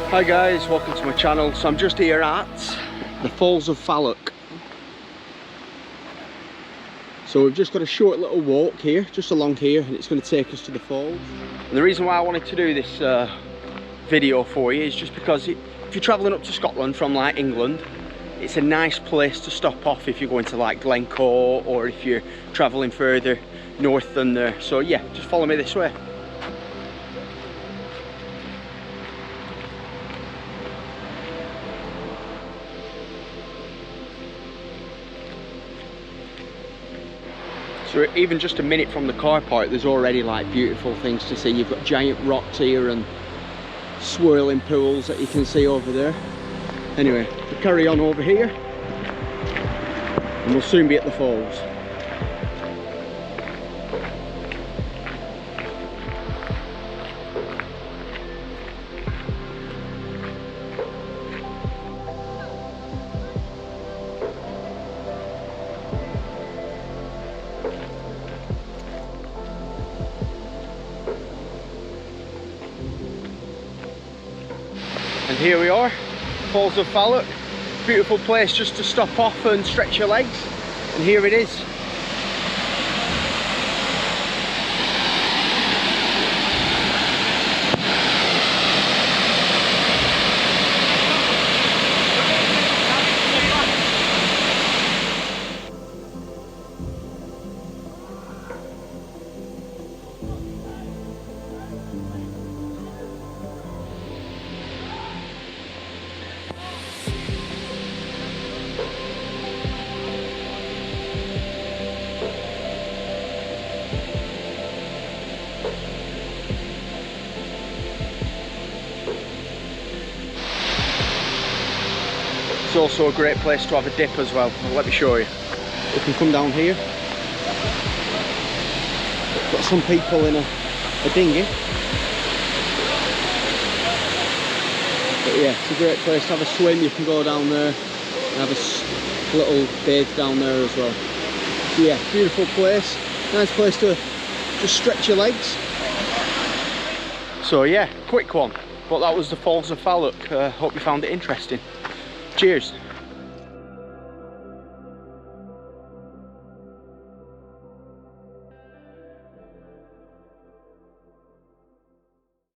Hi guys, welcome to my channel. So I'm just here at the Falls of Falloch. So we've just got a short little walk here, just along here, and it's going to take us to the falls. And the reason why I wanted to do this video for you is just because if you're travelling up to Scotland from like England, it's a nice place to stop off if you're going to like Glencoe or if you're travelling further north than there. So yeah, just follow me this way. So even just a minute from the car park, there's already like beautiful things to see. You've got giant rocks here and swirling pools that you can see over there. Anyway, we'll carry on over here and we'll soon be at the falls. And here we are, Falls of Falloch. Beautiful place just to stop off and stretch your legs. And here it is. It's also a great place to have a dip as well. Let me show you. We can come down here. Got some people in a dinghy. But yeah, it's a great place to have a swim. You can go down there and have a little bathe down there as well. So yeah, beautiful place. Nice place to just stretch your legs. So yeah, quick one. But that was the Falls of Falloch. Hope you found it interesting. Cheers.